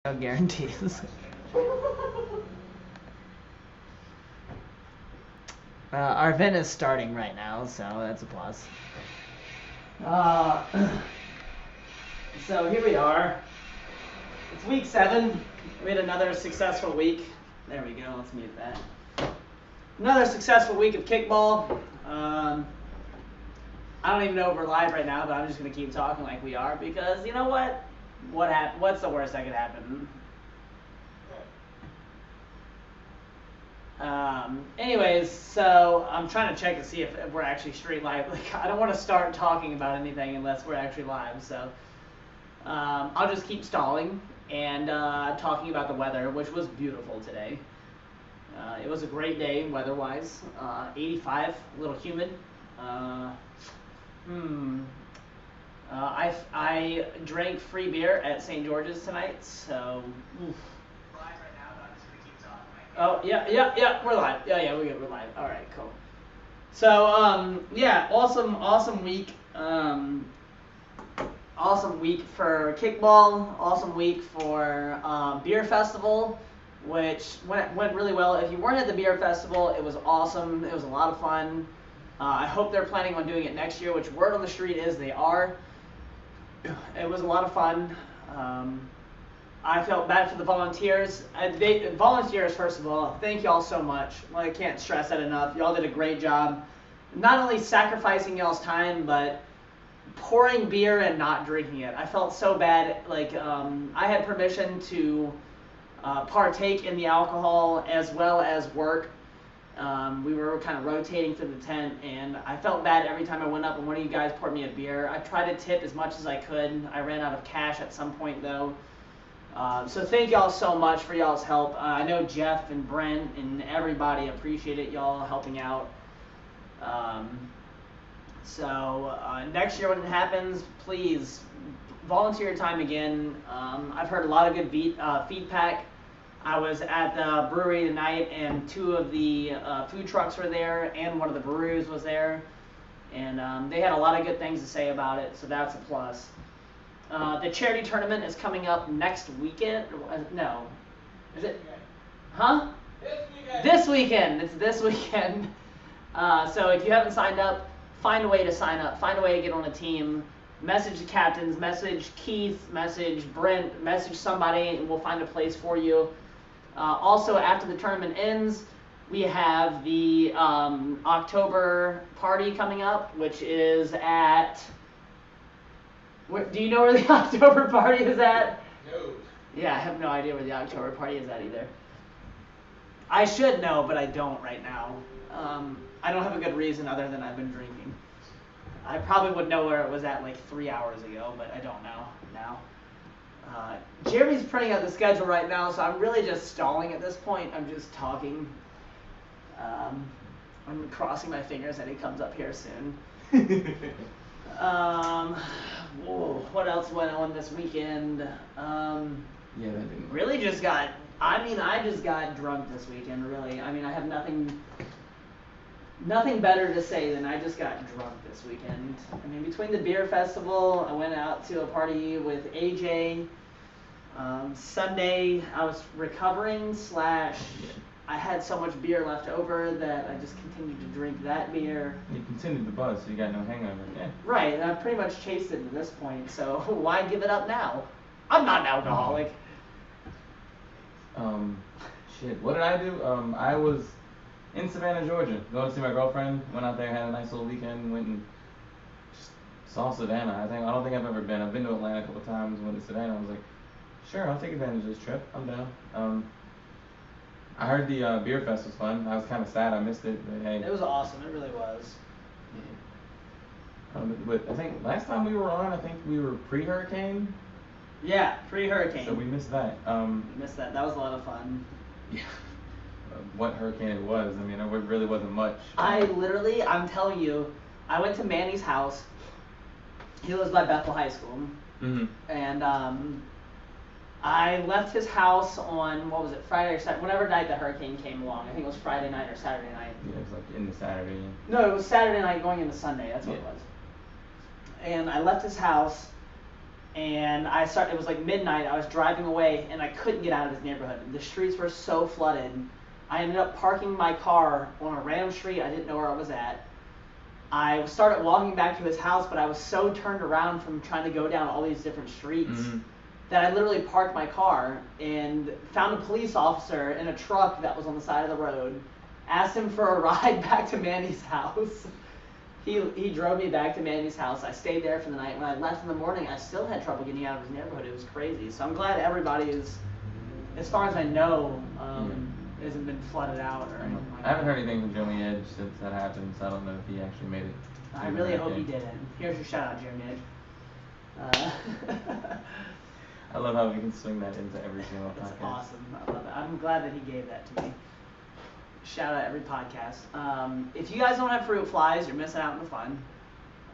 No guarantees. Our event is starting right now, so that's a plus. So here we are. It's week 7. We had another successful week. There we go. Let's mute that. Another successful week of kickball. I don't even know if we're live right now, but I'm just gonna keep talking like we are because you know what? What's the worst that could happen? Anyways, so I'm trying to check to see if we're actually straight live. Like, I don't want to start talking about anything unless we're actually live. So I'll just keep stalling and talking about the weather, which was beautiful today. It was a great day weather-wise. 85, a little humid. I drank free beer at St. George's tonight, so. Oof. Oh, yeah, we're live. Yeah, we're good, we're live. All right, cool. So, yeah, awesome week. Awesome week for kickball. Awesome week for beer festival, which went really well. If you weren't at the beer festival, it was awesome. It was a lot of fun. I hope they're planning on doing it next year, which word on the street is they are. It was a lot of fun. I felt bad for the volunteers. Volunteers, first of all, thank y'all so much. Well, I can't stress that enough. Y'all did a great job. Not only sacrificing y'all's time, but pouring beer and not drinking it. I felt so bad. Like, I had permission to partake in the alcohol as well as work. We were kind of rotating through the tent, and I felt bad every time I went up and one of you guys poured me a beer. I tried to tip as much as I could. I ran out of cash at some point, though. So thank y'all so much for y'all's help. I know Jeff and Brent and everybody appreciated y'all helping out. So next year when it happens, please volunteer time again. I've heard a lot of good feedback. I was at the brewery tonight, and 2 of the food trucks were there, and one of the breweries was there, and they had a lot of good things to say about it, so that's a plus. The charity tournament is coming up next weekend. No. Is it? Huh? This weekend. It's this weekend. So if you haven't signed up, find a way to sign up. Find a way to get on a team. Message the captains. Message Keith. Message Brent. Message somebody, and we'll find a place for you. Also, after the tournament ends, we have the October party coming up, which is at... Do you know where the October party is at? No. Yeah, I have no idea where the October party is at either. I should know, but I don't right now. I don't have a good reason other than I've been drinking. I probably would know where it was at like 3 hours ago, but I don't know now. Jeremy's printing out the schedule right now, so I'm really just stalling at this point. I'm just talking. I'm crossing my fingers that he comes up here soon. What else went on this weekend? Yeah, that didn't. Really just got. I just got drunk this weekend. Really, I have nothing better to say than I just got drunk this weekend. Between the beer festival, I went out to a party with AJ. Sunday, I was recovering / I had so much beer left over that I just continued to drink that beer. You continued the buzz, so you got no hangover. Yeah. Right, and I've pretty much chased it at this point, so why give it up now? I'm not an alcoholic. Shit, what did I do? I was in Savannah, Georgia, going to see my girlfriend. Went out there, had a nice little weekend, went and just saw Savannah. I don't think I've ever been. I've been to Atlanta a couple times, went to Savannah. I was like, sure, I'll take advantage of this trip. I'm down. I heard the beer fest was fun. I was kind of sad I missed it, but hey. It was awesome. It really was. Yeah. But I think last time we were on, I think we were pre-hurricane. Yeah, pre-hurricane. So we missed that. We missed that. That was a lot of fun. Yeah. What hurricane it was. It really wasn't much. I'm telling you, I went to Manny's house. He lives by Bethel High School. Mm-hmm. And I left his house on, what was it, Friday or Saturday, whatever night the hurricane came along. I think it was Friday night or Saturday night. Yeah, it was like in the Saturday. No, it was Saturday night going into Sunday. That's what it was. And I left his house, And it was like midnight, I was driving away, and I couldn't get out of his neighborhood. The streets were so flooded. I ended up parking my car on a random street. I didn't know where I was at. I started walking back to his house, but I was so turned around from trying to go down all these different streets that I literally parked my car and found a police officer in a truck that was on the side of the road, asked him for a ride back to Mandy's house. He drove me back to Mandy's house. I stayed there for the night. When I left in the morning, I still had trouble getting out of his neighborhood. It was crazy. So I'm glad everybody is, as far as I know, hasn't been flooded out or anything like that. I haven't heard anything from Joey Edge since that happened, so I don't know if he actually made it. I really hope he didn't. Here's your shout out, Jeremy Edge. I love how we can swing that into every single podcast. That's awesome. I love it. I'm glad that he gave that to me. Shout out every podcast. If you guys don't have fruit flies, you're missing out on the fun.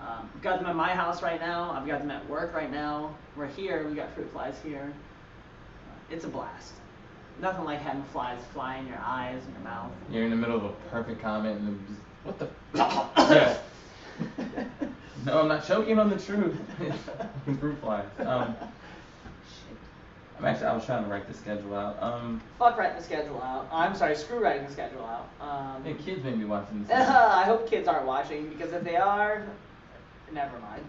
I've got them at my house right now. I've got them at work right now. We're here. We got fruit flies here. It's a blast. Nothing like having flies fly in your eyes and your mouth. You're in the middle of a perfect comment and just, what the yeah. No, I'm not choking on the truth. Fruit flies. I was trying to write the schedule out. Fuck writing the schedule out. I'm sorry, screw writing the schedule out. Yeah, kids may be watching this. I hope kids aren't watching, because if they are, never mind.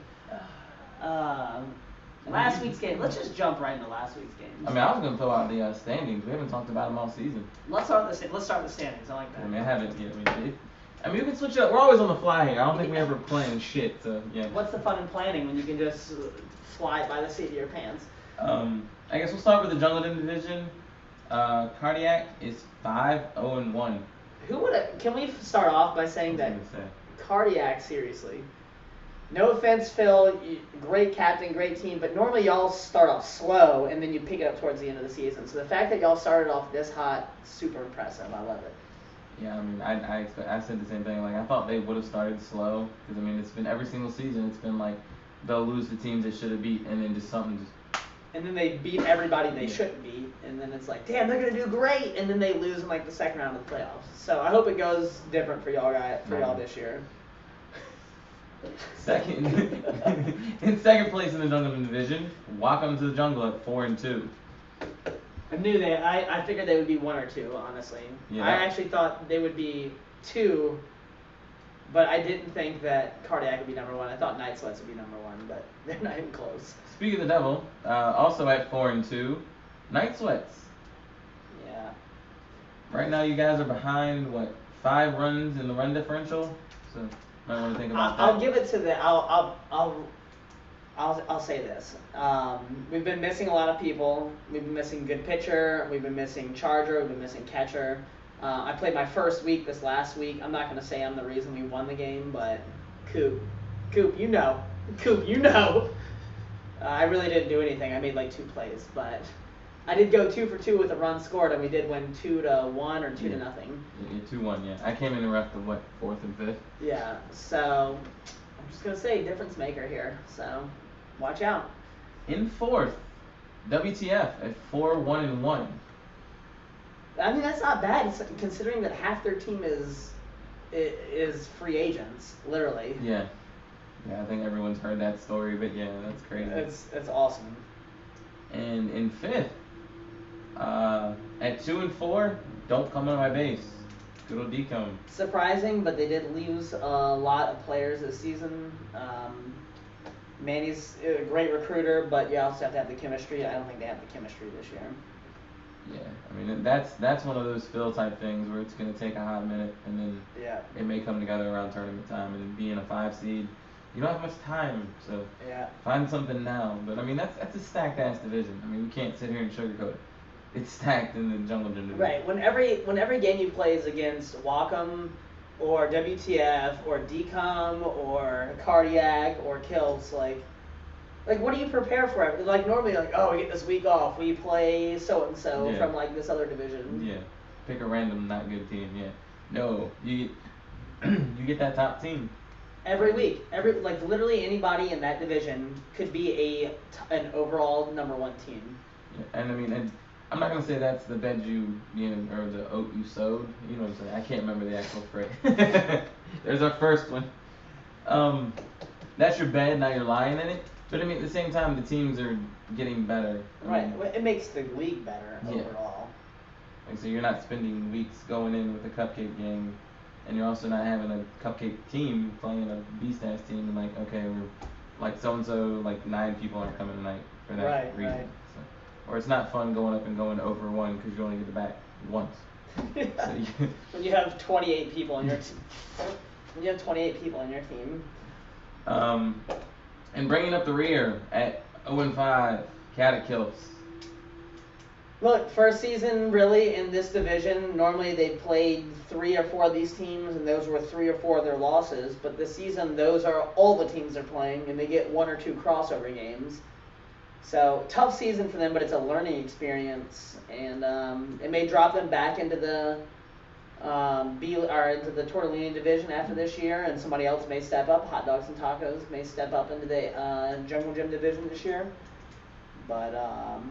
Last week's game. Let's just jump right into last week's game. I mean, I was gonna throw out the standings. We haven't talked about them all season. Let's start with the standings. I like that. I mean, I haven't yet. I mean, we can switch it up. We're always on the fly here. I don't think we ever plan shit. So yeah. What's the fun in planning when you can just fly it by the seat of your pants? I guess we'll start with the Jungleton division. Cardiac is 5-0-1. Can we start off by saying that Cardiac, seriously? No offense, Phil. Great captain, great team, but normally y'all start off slow and then you pick it up towards the end of the season. So the fact that y'all started off this hot, super impressive. I love it. Yeah, I mean, I said the same thing. Like, I thought they would have started slow because I mean, it's been every single season. It's been like they'll lose the teams they should have beat, and then just something just. And then they beat everybody they shouldn't beat, and then it's like, damn, they're gonna do great, and then they lose in like the second round of the playoffs. So I hope it goes different for y'all this year. In second place in the Jungleton division, Welcome to the Jungle at 4-2. I figured they would be 1 or 2, honestly. Yeah. I actually thought they would be 2, but I didn't think that Cardiac would be number 1. I thought Night Sweats would be number 1, but they're not even close. Speak of the devil, also at 4-2, Night Sweats. Yeah. Right now you guys are behind, 5 runs in the run differential? So might want to think about that. I'll give it to the I'll say this. We've been missing a lot of people. We've been missing good pitcher. We've been missing charger. We've been missing catcher. I played my first week this last week. I'm not going to say I'm the reason we won the game, but Coop, you know. I really didn't do anything. I made like 2 plays, but I did go 2 for 2 with a run scored, and we did win 2-1 or 2-0. Yeah, 2-1. Yeah, I came in and ref the 4th and 5th. Yeah, so I'm just gonna say difference maker here. So watch out. In 4th, WTF at 4-1-1. I mean, that's not bad, considering that half their team is free agents, literally. Yeah. Yeah, I think everyone's heard that story, but yeah, that's crazy. It's awesome. And in 5th, at 2-4, don't come on my base. Good old decom. Surprising, but they did lose a lot of players this season. Manny's a great recruiter, but you also have to have the chemistry. I don't think they have the chemistry this year. Yeah, I mean, that's one of those Phil type things where it's going to take a hot minute, and then it may come together around tournament time. And being a 5 seed, you don't have much time, so find something now. But I mean, that's a stacked ass division. I mean, we can't sit here and sugarcoat it. It's stacked in the Jungleton division. Right. When every game you play is against Wacom or WTF or DCOM or Cardiac or Kills, like what do you prepare for? Like normally, oh, we get this week off, we play so and so from like this other division. Yeah. Pick a random not good team. Yeah. No, you get that top team. Every week, literally anybody in that division could be an overall number 1 team. Yeah, and I mean, I'm not gonna say that's the bed or the oat you sowed. You know what I'm saying? I can't remember the actual phrase. There's our first one. That's your bed. Now you're lying in it. But I mean, at the same time, the teams are getting better. Right. It makes the league better Yeah. overall. Like, so you're not spending weeks going in with a cupcake gang, and you're also not having a cupcake team playing a B-Stats team, and like, okay, we're like so and so, like 9 people aren't coming tonight for that reason. Right. So, or it's not fun going up and going over one because you only get the back once. So when you have 28 people in your when you have 28 people in your team. And bringing up the rear at 0-5, Catechills. Look, first season really in this division, normally they played 3 or 4 of these teams, and those were 3 or 4 of their losses. But this season, those are all the teams they're playing, and they get 1 or 2 crossover games. So tough season for them, but it's a learning experience, and it may drop them back into the into the Tortellini division after this year, and somebody else may step up. Hot Dogs and Tacos may step up into the Jungle Gym division this year. But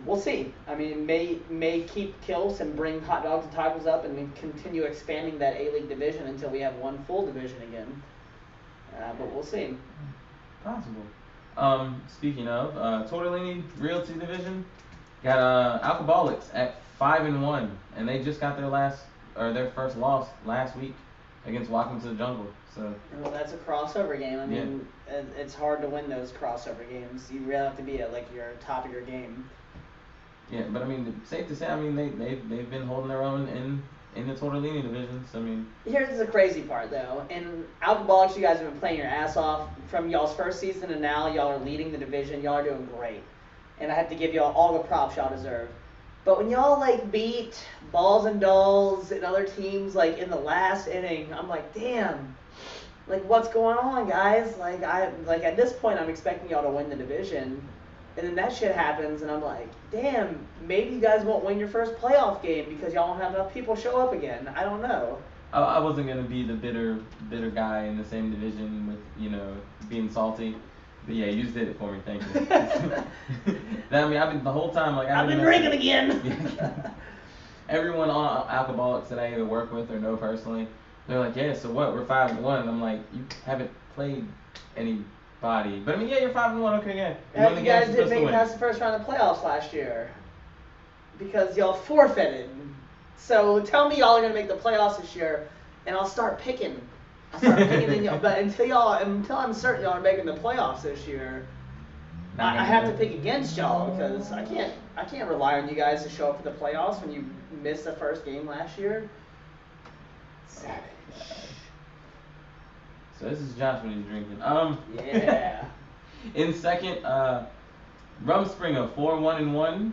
we'll see. I mean, may keep kills and bring Hot Dogs and Tacos up and then continue expanding that A-League division until we have one full division again. But we'll see. Possible. Speaking of Tortellini Realty division, got Alcoholics at 5-1, and they just got their first loss last week against Welcome to the Jungle. So. Well, that's a crossover game. I mean, it's hard to win those crossover games. You really have to be at like your top of your game. Yeah, but I mean, safe to say, I mean they've been holding their own in the Tortellini division. So I mean. Here's the crazy part though. In Alcoholics, you guys have been playing your ass off from y'all's first season, and now y'all are leading the division. Y'all are doing great, and I have to give y'all all the props y'all deserve. But when y'all like beat Balls and Dolls and other teams like in the last inning, I'm like, damn. Like, what's going on, guys? Like at this point, I'm expecting y'all to win the division, and then that shit happens, and I'm like, damn, maybe you guys won't win your first playoff game because y'all won't have enough people show up again. I don't know. I wasn't gonna be the bitter guy in the same division with being salty, but yeah, you just did it for me. Thank you. I mean, I've been the whole time like I've been drinking again. Everyone on Alcoholics that I either work with or know personally. They're like, yeah, so what? We're 5-1. And I'm like, you haven't played anybody. But I mean, yeah, you're 5-1. Okay, yeah. You guys didn't make it past the first round of playoffs last year because y'all forfeited. So tell me y'all are gonna make the playoffs this year, and I'll start picking. In y'all. But until I'm certain y'all are making the playoffs this year, I have to pick against y'all because I can't rely on you guys to show up for the playoffs when you missed the first game last year. Savage. So this is Josh when he's drinking. Yeah. In second, Rumspringa 4-1-1.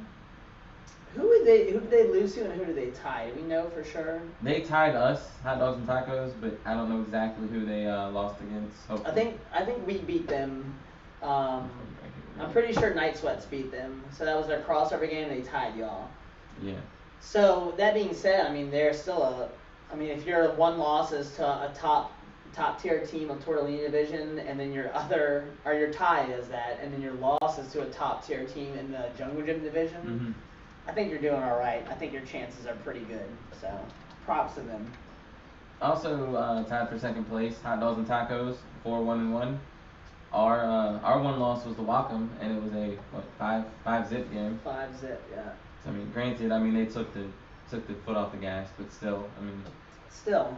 Who did they lose to and who did they tie? Do we know for sure? They tied us, Hot Dogs and Tacos, but I don't know exactly who they lost against. Hopefully. I think we beat them. I'm pretty sure Night Sweats beat them. So that was their crossover game. They tied y'all. Yeah. So that being said, I mean they're still if your one loss is to a top tier team of Tortellini division, and then your tie is that, and then your loss is to a top tier team in the Jungle Gym division. Mm-hmm. I think you're doing all right. I think your chances are pretty good. So props to them. Also tied for second place, Hot Dogs and Tacos 4-1-1. Our one loss was to Wacom, and it was a 5-zip game. 5-zip, yeah. So, I mean, granted, they took the foot off the gas, but still, I mean. Still,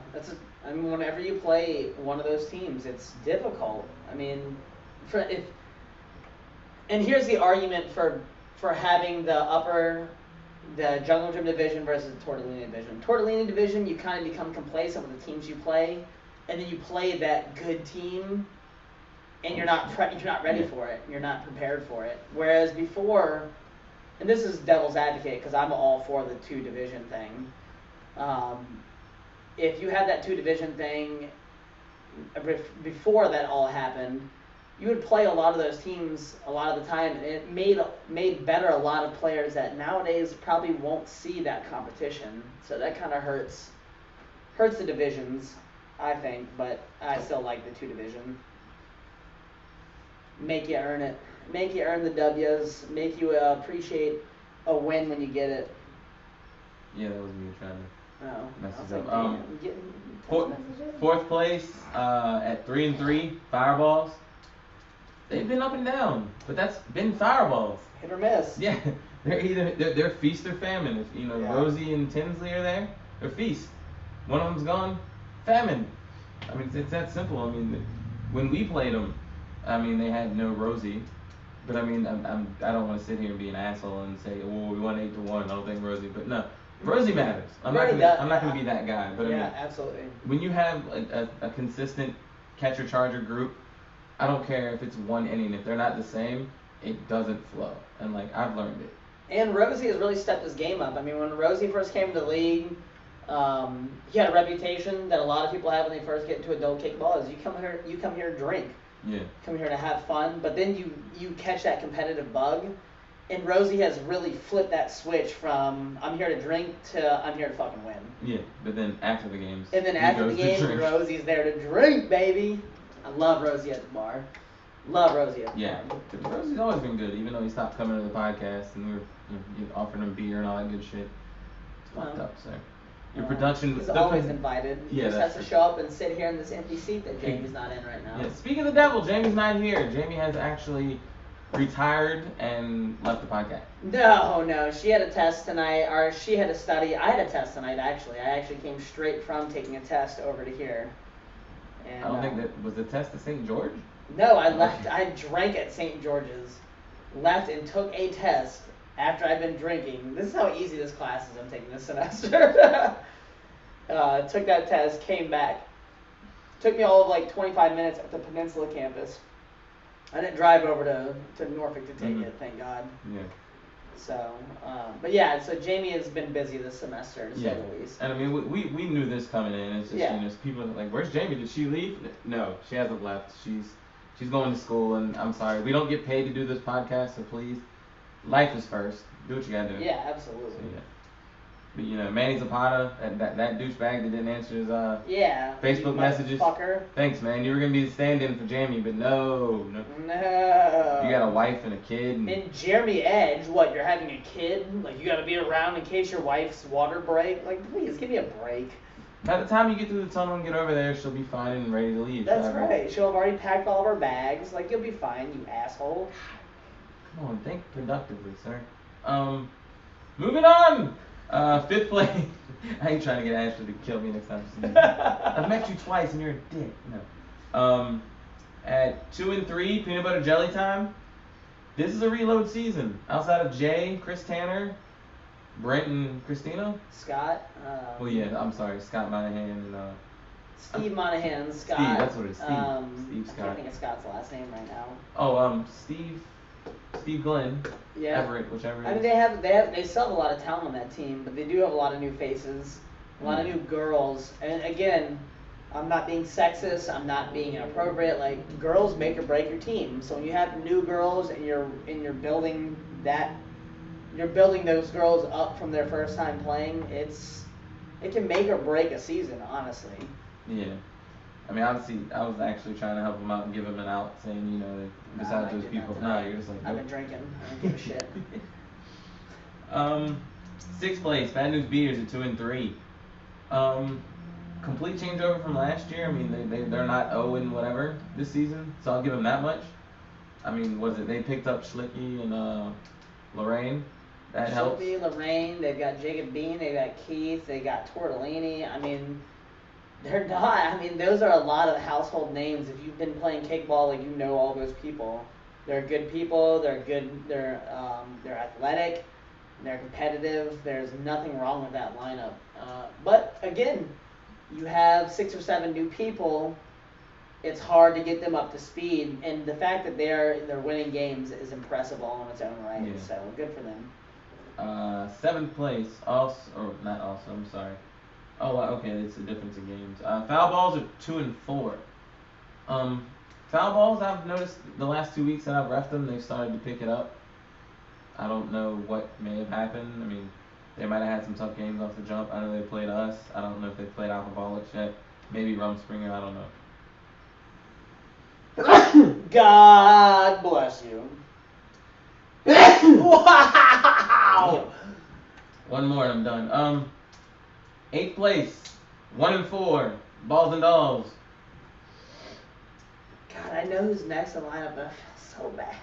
whenever you play one of those teams, it's difficult. I mean, and here's the argument for having the Jungle Gym division versus the Tortellini division. Tortellini division, you kind of become complacent with the teams you play, and then you play that good team, and you're not ready for it. You're not prepared for it. Whereas before, and this is devil's advocate because I'm all for the 2-division thing. If you had that 2-division thing before that all happened, you would play a lot of those teams a lot of the time, and it made better a lot of players that nowadays probably won't see that competition. So that kind of hurts the divisions, I think, but I still like the 2-division. Make you earn it. Make you earn the W's. Make you appreciate a win when you get it. Yeah, that was me trying to message up. Fourth place at 3-3, Fireballs. They've been up and down, but that's been fireballs. Hit or miss. Yeah, they're feast or famine. If Yeah. Rosie and Tinsley are there, they're feast. One of them's gone, famine. I mean, it's that simple. I mean, when we played them, I mean, they had no Rosie. But I mean, I don't want to sit here and be an asshole and say, well, we won 8-1. I don't think Rosie, but no, Rosie matters. I'm not gonna be that guy. But yeah, I mean, absolutely. when you have a consistent catcher charger group, I don't care if it's one inning. If they're not the same, it doesn't flow. And like I've learned it. And Rosie has really stepped his game up. I mean, when Rosie first came to the league, he had a reputation that a lot of people have when they first get into adult kickball is you come here to drink. Yeah. Come here to have fun, but then you catch that competitive bug, and Rosie has really flipped that switch from I'm here to drink to I'm here to fucking win. Yeah, but then after the games. And then after the game, Rosie's there to drink, baby. I love Rosie at the bar. Love Rosie at the bar. Yeah, Rosie's always been good, even though he stopped coming to the podcast and we were offering him beer and all that good shit. It's fucked up, sir. Your production. He's always invited. He just has to show up and sit here in this empty seat that Jamie's not in right now. Yeah. Speaking of the devil, Jamie's not here. Jamie has actually retired and left the podcast. No. She had a test tonight, or she had a study. I had a test tonight, actually. I actually came straight from taking a test over to here. And, I don't think that was the test at St. George? No, I left. I drank at St. George's. Left and took a test after I've been drinking. This is how easy this class is I'm taking this semester. Took that test, came back. Took me all of like 25 minutes at the Peninsula campus. I didn't drive over to Norfolk to take it, thank God. Yeah. So, but yeah, so Jamie has been busy this semester, to say the least. And I mean, we knew this coming in. It's just, people are like, where's Jamie? Did she leave? No, she hasn't left. She's going to school, and I'm sorry. We don't get paid to do this podcast, so please, life is first. Do what you gotta do. Yeah, absolutely. So, yeah. But Manny Zapata, that douchebag that didn't answer his Facebook messages. Fucker. Thanks, man. You were gonna be the stand-in for Jamie, but no. You got a wife and a kid. And Jeremy Edge, what? You're having a kid? Like you gotta be around in case your wife's water break? Like, please give me a break. By the time you get through the tunnel and get over there, she'll be fine and ready to leave. That's right. She'll have already packed all of her bags. Like, you'll be fine, you asshole. Come on, think productively, sir. Moving on. 5th place. I ain't trying to get Ashley to kill me next time. I've met you twice and you're a dick. No. At 2 and 3, peanut butter jelly time. This is a reload season. Outside of Jay, Chris Tanner, Brent and Christina. Scott. Well, yeah, I'm sorry, Scott Monahan and Steve Monahan, Scott. Steve, that's what it is. Steve Scott. I can't think of Scott's last name right now. Oh, Steve Glenn. Yeah. Everett, whichever it is. I mean, they still have a lot of talent on that team, but they do have a lot of new faces, a lot of new girls. And again, I'm not being sexist, I'm not being inappropriate. Like, girls make or break your team. So when you have new girls and you're building those girls up from their first time playing, it can make or break a season, honestly. Yeah. I mean, obviously, I was actually trying to help him out and give him an out, saying, besides those people. No, you're just like, nope. I've been drinking. I don't give a shit. 6th place, Bad News Beaters at 2 and 3. Complete changeover from last year. I mean, they're not 0 and whatever this season, so I'll give them that much. I mean, they picked up Schlicky and Lorraine. That helps. Schlicky, Lorraine, they've got Jacob Bean, they've got Keith, they got Tortellini. I mean, they're not. I mean, those are a lot of household names. If you've been playing kickball, like, you know all those people. They're good people. They're good. They're athletic. They're competitive. There's nothing wrong with that lineup. But again, you have 6 or 7 new people. It's hard to get them up to speed, and the fact that they're winning games is impressive all on its own right. Yeah. So good for them. 7th place, not also. I'm sorry. Oh, okay, it's a difference in games. Foul balls are 2 and 4. Foul balls, I've noticed the last 2 weeks that I've reffed them, they've started to pick it up. I don't know what may have happened. I mean, they might have had some tough games off the jump. I know they played us. I don't know if they played Alcoholics yet. Maybe Rumspringer, I don't know. God bless you. Wow! One more and I'm done. 8th place, 1 and 4, Balls and Dolls. God, I know who's next in the lineup, but I feel so bad.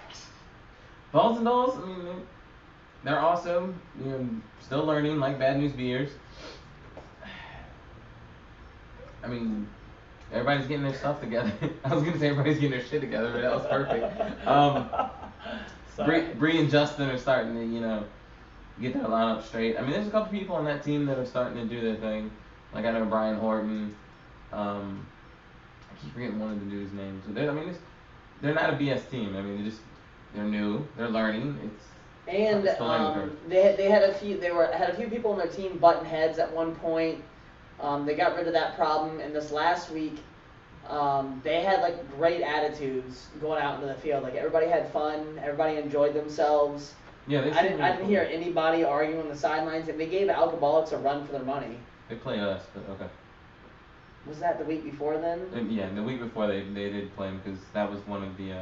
Balls and dolls, I mean, they're awesome. You know, still learning, like Bad News Beers. I mean, everybody's getting their stuff together. I was gonna say everybody's getting their shit together, but that was perfect. Bree and Justin are starting to, get their lineup straight. I mean, there's a couple people on that team that are starting to do their thing. Like I know Brian Horton. I keep forgetting one of the dudes' names. So they're not a BS team. I mean, they're new. They're learning. And it's the learning curve. they had a few people on their team button heads at one point. They got rid of that problem, and this last week, they had like great attitudes going out into the field. Like everybody had fun, everybody enjoyed themselves. Yeah, I didn't hear anybody arguing on the sidelines, and they gave Alcoholics a run for their money. They play us, but okay. Was that the week before then? Yeah, the week before they did play them because that was one of the.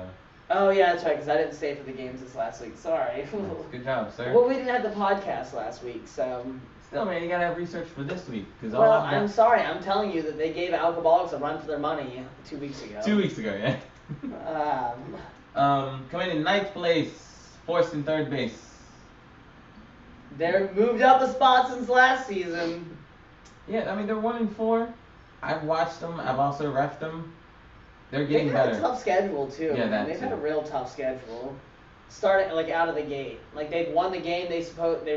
Oh yeah, that's right. Because I didn't stay for the games this last week. Sorry. Good job, sir. Well, we didn't have the podcast last week, so. Still, man, you gotta have research for this week. Well, I'm sorry. I'm telling you that they gave Alcoholics a run for their money 2 weeks ago. 2 weeks ago, yeah. Coming in ninth place, Forced in third base. They're moved up a spot since last season. Yeah, I mean they're 1-4. I've watched them. I've also reffed them. They're getting better. They've had a tough schedule too. Yeah, They've had a real tough schedule. Starting like out of the gate, like they've won the game they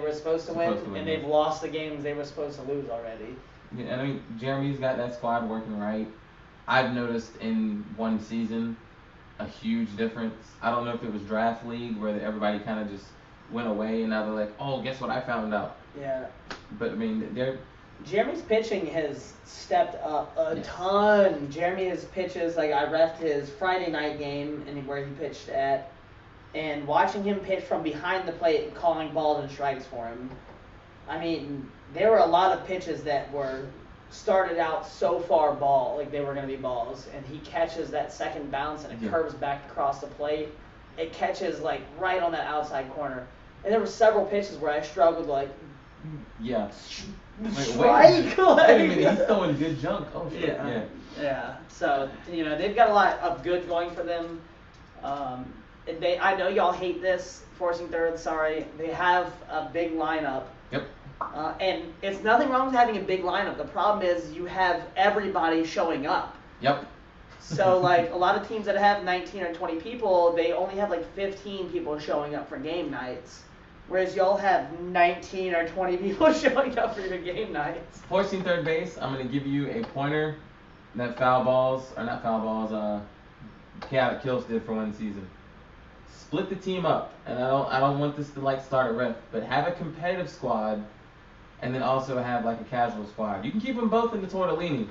were supposed to win, and they've lost the games they were supposed to lose already. Yeah, and I mean Jeremy's got that squad working right. I've noticed in one season a huge difference. I don't know if it was draft league where everybody kind of just went away and now they're like, oh, guess what I found out. Yeah. But I mean Jeremy's pitching has stepped up a ton. Jeremy has pitches, like I reffed his Friday night game and where he pitched at, and watching him pitch from behind the plate and calling balls and strikes for him. I mean, there were a lot of pitches that were started out so far ball, like they were going to be balls, and he catches that second bounce and it curves back across the plate. It catches like right on that outside corner. And there were several pitches where I struggled like, yeah. Strike! Wait a minute, he's throwing good junk. Oh shit. Yeah. So, they've got a lot of good going for them. I know y'all hate this, forcing third, sorry. They have a big lineup. Yep. And it's nothing wrong with having a big lineup. The problem is you have everybody showing up. Yep. So, like, a lot of teams that have 19 or 20 people, they only have, like, 15 people showing up for game nights. Whereas y'all have 19 or 20 people showing up for your game nights. Forcing third base, I'm going to give you a pointer that Chaotic Kills did for one season. Split the team up, and I don't want this to like start a riff, but have a competitive squad, and then also have like a casual squad. You can keep them both in the tortellini,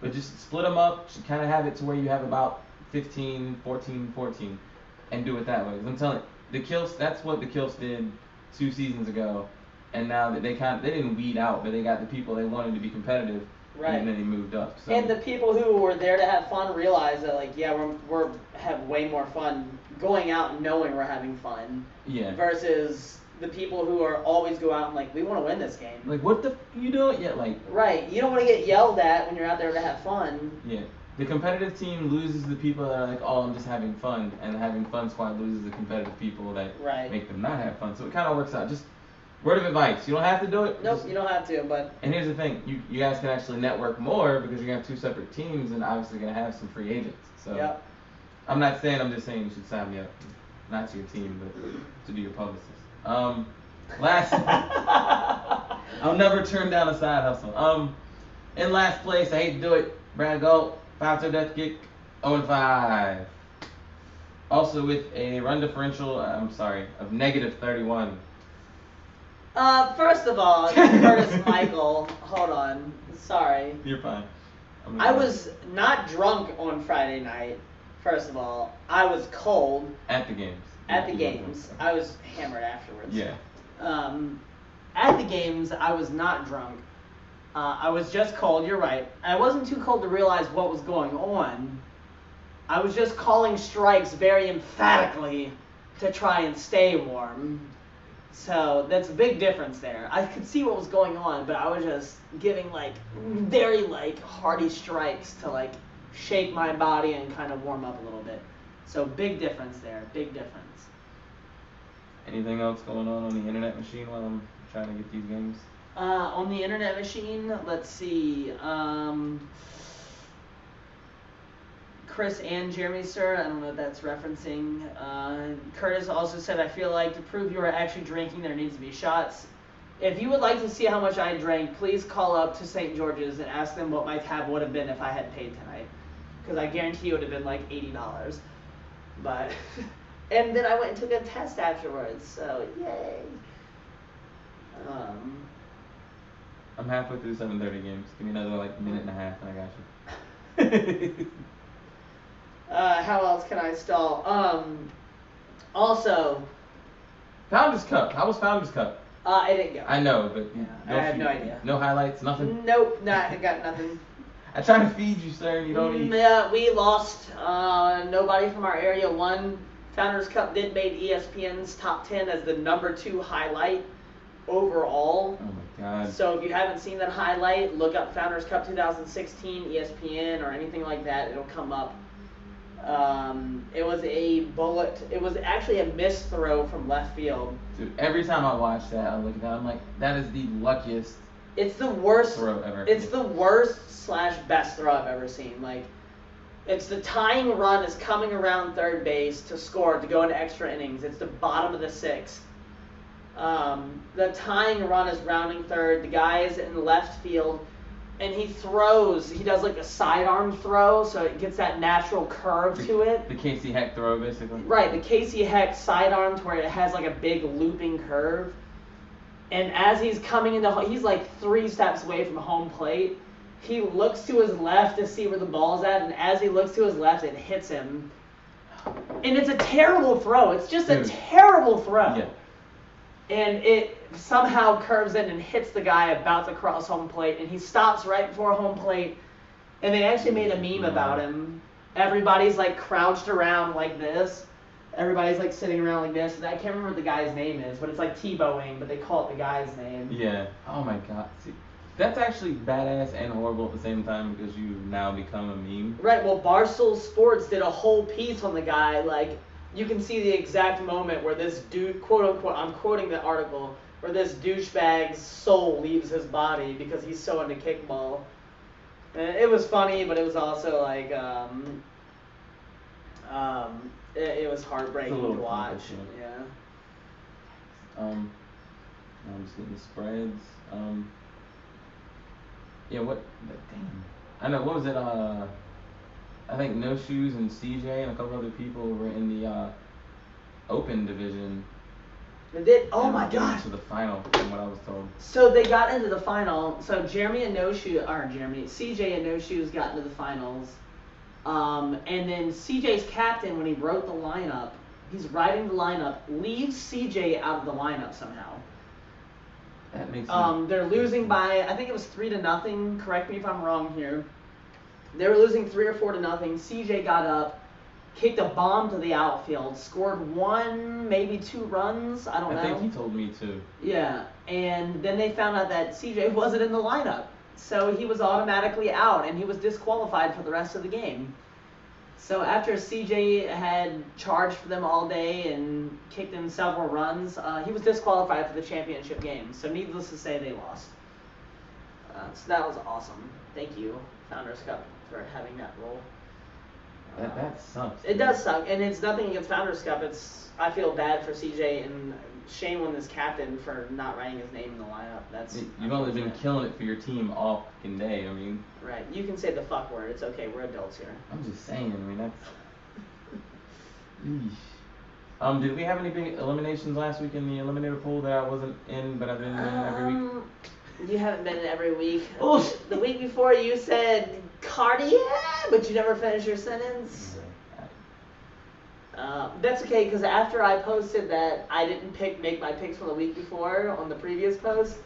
but just split them up, kind of have it to where you have about 15, 14, and do it that way. 'Cause I'm telling you, that's what the Kills did 2 seasons ago, and now that they didn't weed out, but they got the people they wanted to be competitive, right. And then they moved up. So. And the people who were there to have fun realize that, like, yeah, we're have way more fun going out and knowing we're having fun. Yeah. Versus the people who are always go out and like, we want to win this game. Like, what the you doing? Yeah, like. Right. You don't want to get yelled at when you're out there to have fun. Yeah. The competitive team loses the people that are like, oh, I'm just having fun, and the having fun squad loses the competitive people that make them not have fun. So it kind of works out. Just word of advice: you don't have to do it. Nope, you don't have to. But and here's the thing: you guys can actually network more because you're gonna have 2 separate teams, and obviously gonna have some free agents. So yep. I'm just saying you should sign me up, not to your team, but to be your publicist. Last, I'll never turn down a side hustle. In last place, I hate to do it, Brad Galt. 5-2 death kick, 0-5. Also with a run differential, of negative 31. First of all, Curtis Michael, hold on, sorry. You're fine. I was not drunk on Friday night, first of all. I was cold. At the games. At the games. I was hammered afterwards. Yeah. At the games, I was not drunk. I was just cold, you're right. I wasn't too cold to realize what was going on. I was just calling strikes very emphatically to try and stay warm. So that's a big difference there. I could see what was going on, but I was just giving very hearty strikes to shake my body and kind of warm up a little bit. So big difference there, big difference. Anything else going on the internet machine while I'm trying to get these games? On the internet machine, let's see. Chris and Jeremy, sir, I don't know what that's referencing. Curtis also said, I feel like to prove you are actually drinking, there needs to be shots. If you would like to see how much I drank, please call up to St. George's and ask them what my tab would have been if I had paid tonight. Because I guarantee it would have been like $80. But, and then I went and took a test afterwards, so yay. I'm halfway through 7:30 games. Give me another like minute and a half and I got you. How else can I stall? Also, Founders Cup. How was Founders Cup? I didn't go. I know, but I have no idea. No highlights, nothing? Nope, I got nothing. I try to feed you, sir, and you don't eat. Yeah, we lost. Nobody from our area won. Founders Cup did make ESPN's top 10 as the #2 highlight overall. Oh my God. So if you haven't seen that highlight, look up Founders Cup 2016 ESPN or anything like that. It'll come up. It was a bullet. It was actually a missed throw from left field. Dude, every time I watch that, I look at that. I'm like, that is the luckiest. It's the worst throw ever. It's the worst / best throw I've ever seen. Like, it's the tying run is coming around third base to score to go into extra innings. It's the bottom of the 6th. The tying run is rounding third. The guy is in left field. And he throws, he does like a sidearm throw, so it gets that natural curve to it. The Casey Heck throw, basically. Right, the Casey Heck sidearm to where it has like a big looping curve. And as he's coming into, he's like 3 steps away from home plate. He looks to his left to see where the ball's at, and as he looks to his left, it hits him. And it's a terrible throw. It's just a terrible throw. Yeah. And it somehow curves in and hits the guy about to cross home plate, and he stops right before home plate, and they actually made a meme about him. Everybody's like crouched around like this. Everybody's like sitting around like this. And I can't remember what the guy's name is, but it's like Tebowing, but they call it the guy's name. Yeah. Oh my God. See, that's actually badass and horrible at the same time because you've now become a meme. Right. Well, Barstool Sports did a whole piece on the guy. Like, you can see the exact moment where this dude, quote unquote, I'm quoting the article, where this douchebag's soul leaves his body because he's so into kickball. And it was funny, but it was also like, it was heartbreaking to watch. Yeah. I'm just getting the spreads. Yeah, damn. I know, what was it, I think No Shoes and CJ and a couple other people were in the Open division. They did? Oh my gosh. To the final, from what I was told. So they got into the final. So CJ and No Shoes got into the finals. And then CJ's captain, when he wrote the lineup, he's writing the lineup, leaves CJ out of the lineup somehow. That makes sense. They're losing by, I think it was 3-0. Correct me if I'm wrong here. They were losing 3 or 4-0. CJ got up, kicked a bomb to the outfield, scored 1, maybe 2 runs. I don't know. I think he told me too. Yeah, and then they found out that CJ wasn't in the lineup. So he was automatically out, and he was disqualified for the rest of the game. So after CJ had charged for them all day and kicked in several runs, he was disqualified for the championship game. So needless to say, they lost. So that was awesome. Thank you, Founders Cup, for having that role. That sucks. It does suck, and it's nothing against Founders Cup. I feel bad for CJ, and shame on this captain for not writing his name in the lineup. You've only been killing it for your team all fucking day. I mean. Right. You can say the fuck word. It's okay. We're adults here. I'm just saying. I mean, that's. Did we have any big eliminations last week in the eliminator pool that I wasn't in, but I've been in every week? You haven't been in every week. The week before you said Cartier, but you never finished your sentence. That's okay, because after I posted that I didn't make my picks from the week before on the previous post,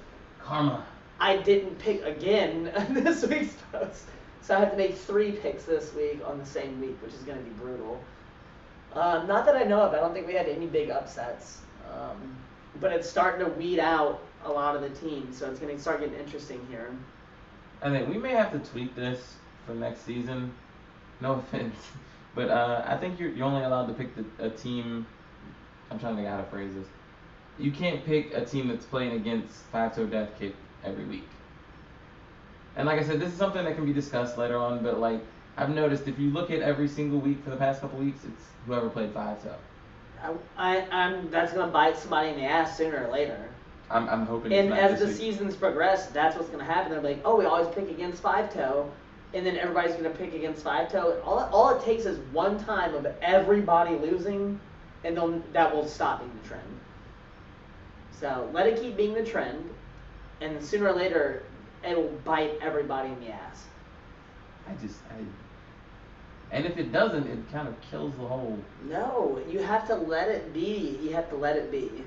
Karma. I didn't pick again on this week's post. So I have to make 3 picks this week on the same week, which is going to be brutal. Not that I know of. I don't think we had any big upsets. But it's starting to weed out a lot of the teams, so it's going to start getting interesting here. I think we may have to tweak this for next season. No offense. But I think you're only allowed to pick a team. I'm trying to think how to phrase this. You can't pick a team that's playing against five-toe death kick every week. And like I said, this is something that can be discussed later on. But like I've noticed, if you look at every single week for the past couple weeks, it's whoever played five-toe. That's gonna bite somebody in the ass sooner or later. I'm hoping. And it's not as this the week. seasons progress, that's what's gonna happen. They're like, oh, we always pick against five-toe, and then everybody's gonna pick against five-toe. All it takes is one time of everybody losing, and that will stop being the trend. So let it keep being the trend, and sooner or later, it'll bite everybody in the ass. And if it doesn't, it kind of kills the whole. No, you have to let it be. You have to let it be.